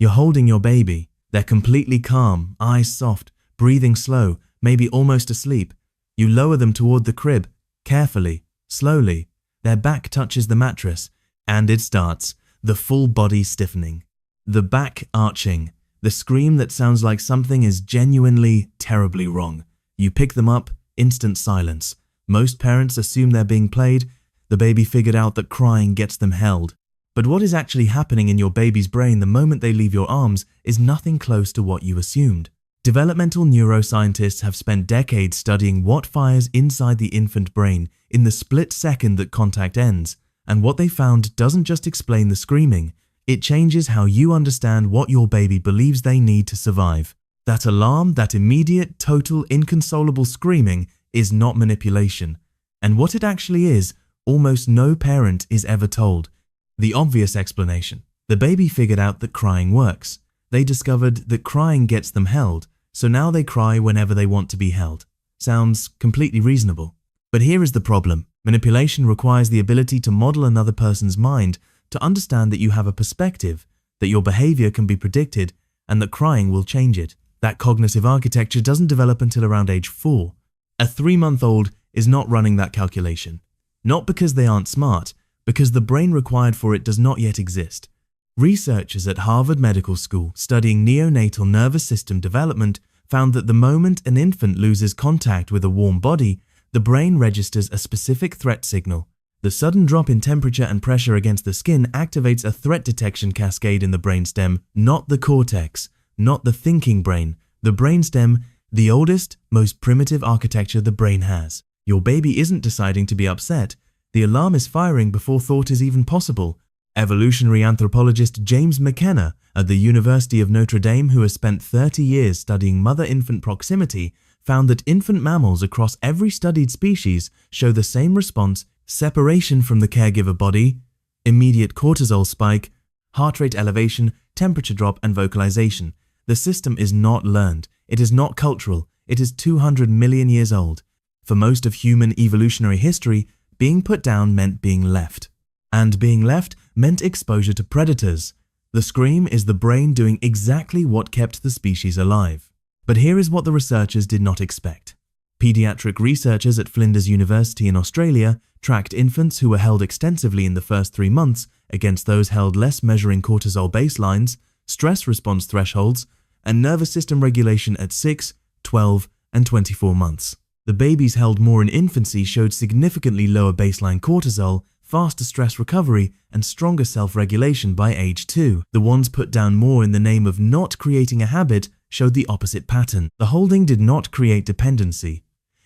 You're holding your baby. They're completely calm, eyes soft, breathing slow, maybe almost asleep. You lower them toward the crib, carefully, slowly. Their back touches the mattress, and it starts, the full body stiffening. The back arching, the scream that sounds like something is genuinely, terribly wrong. You pick them up, instant silence. Most parents assume they're being played. The baby figured out that crying gets them held. But what is actually happening in your baby's brain the moment they leave your arms is nothing close to what you assumed. Developmental neuroscientists have spent decades studying what fires inside the infant brain in the split second that contact ends, and what they found doesn't just explain the screaming, it changes how you understand what your baby believes they need to survive. That alarm, that immediate, total, inconsolable screaming is not manipulation, and what it actually is, almost no parent is ever told. The obvious explanation: the baby figured out that crying works. They discovered that crying gets them held, so now they cry whenever they want to be held. Sounds completely reasonable. But here is the problem. Manipulation requires the ability to model another person's mind, to understand that you have a perspective, that your behavior can be predicted, and that crying will change it. That cognitive architecture doesn't develop until around age 4. A 3-month-old is not running that calculation. Not because they aren't smart, because the brain required for it does not yet exist. Researchers at Harvard Medical School studying neonatal nervous system development found that the moment an infant loses contact with a warm body, the brain registers a specific threat signal. The sudden drop in temperature and pressure against the skin activates a threat detection cascade in the brainstem, not the cortex, not the thinking brain. The brainstem, the oldest, most primitive architecture the brain has. Your baby isn't deciding to be upset. The alarm is firing before thought is even possible. Evolutionary anthropologist James McKenna at the University of Notre Dame, who has spent 30 years studying mother-infant proximity, found that infant mammals across every studied species show the same response: separation from the caregiver body, immediate cortisol spike, heart rate elevation, temperature drop, and vocalization. The system is not learned. It is not cultural. It is 200 million years old. For most of human evolutionary history, being put down meant being left. And being left meant exposure to predators. The scream is the brain doing exactly what kept the species alive. But here is what the researchers did not expect. Pediatric researchers at Flinders University in Australia tracked infants who were held extensively in the first 3 months against those held less, measuring cortisol baselines, stress response thresholds, and nervous system regulation at 6, 12, and 24 months. The babies held more in infancy showed significantly lower baseline cortisol, faster stress recovery, and stronger self-regulation by age 2. The ones put down more in the name of not creating a habit showed the opposite pattern. The holding did not create dependency.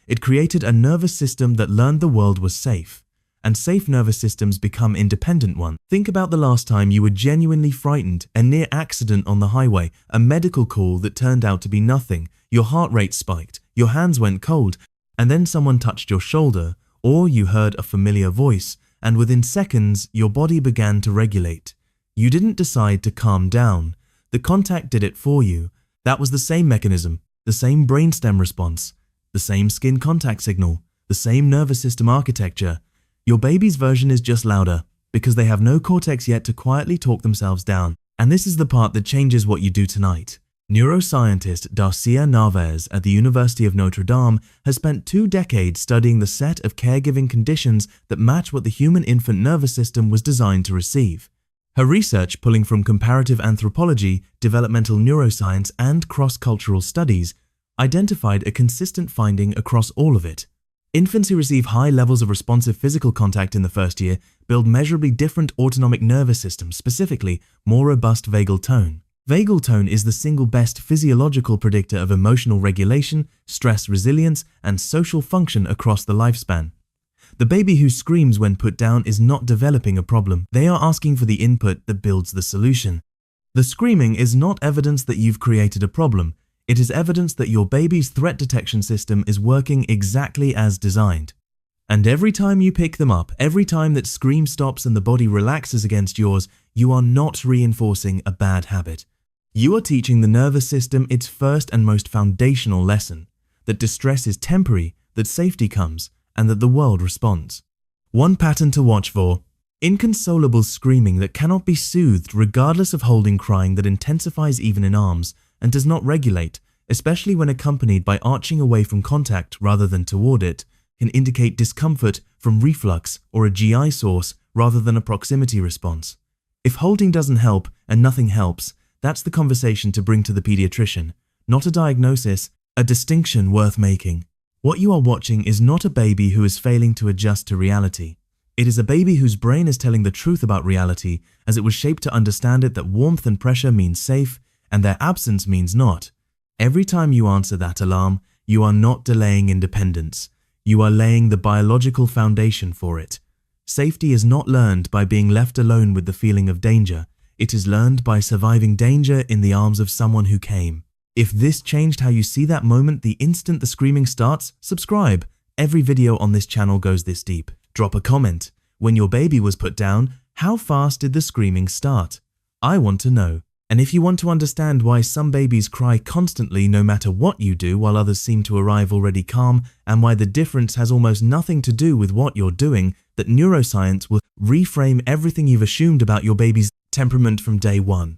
It created a nervous system that learned the world was safe. And safe nervous systems become independent ones. Think about the last time you were genuinely frightened, a near accident on the highway, a medical call that turned out to be nothing, your heart rate spiked, your hands went cold, and then someone touched your shoulder, or you heard a familiar voice, and within seconds your body began to regulate. You didn't decide to calm down. The contact did it for you. That was the same mechanism, the same brainstem response, the same skin contact signal, the same nervous system architecture. Your baby's version is just louder, because they have no cortex yet to quietly talk themselves down. And this is the part that changes what you do tonight. Neuroscientist Darcia Narvaez at the University of Notre Dame has spent 2 decades studying the set of caregiving conditions that match what the human infant nervous system was designed to receive. Her research, pulling from comparative anthropology, developmental neuroscience, and cross-cultural studies, identified a consistent finding across all of it. Infants who receive high levels of responsive physical contact in the first year build measurably different autonomic nervous systems, specifically more robust vagal tone. Vagal tone is the single best physiological predictor of emotional regulation, stress resilience, and social function across the lifespan. The baby who screams when put down is not developing a problem. They are asking for the input that builds the solution. The screaming is not evidence that you've created a problem. It is evidence that your baby's threat detection system is working exactly as designed. And every time you pick them up, every time that scream stops and the body relaxes against yours, you are not reinforcing a bad habit. You are teaching the nervous system its first and most foundational lesson, that distress is temporary, that safety comes, and that the world responds. One pattern to watch for: Inconsolable screaming that cannot be soothed regardless of holding, crying that intensifies even in arms and does not regulate, especially when accompanied by arching away from contact rather than toward it, can indicate discomfort from reflux or a GI source rather than a proximity response. If holding doesn't help and nothing helps, that's the conversation to bring to the pediatrician, not a diagnosis, a distinction worth making. What you are watching is not a baby who is failing to adjust to reality. It is a baby whose brain is telling the truth about reality, as it was shaped to understand it, that warmth and pressure means safe and their absence means not. Every time you answer that alarm, you are not delaying independence. You are laying the biological foundation for it. Safety is not learned by being left alone with the feeling of danger. It is learned by surviving danger in the arms of someone who came. If this changed how you see that moment the instant the screaming starts, subscribe. Every video on this channel goes this deep. Drop a comment. When your baby was put down, how fast did the screaming start? I want to know. And if you want to understand why some babies cry constantly no matter what you do while others seem to arrive already calm, and why the difference has almost nothing to do with what you're doing, that neuroscience will reframe everything you've assumed about your baby's temperament from day one.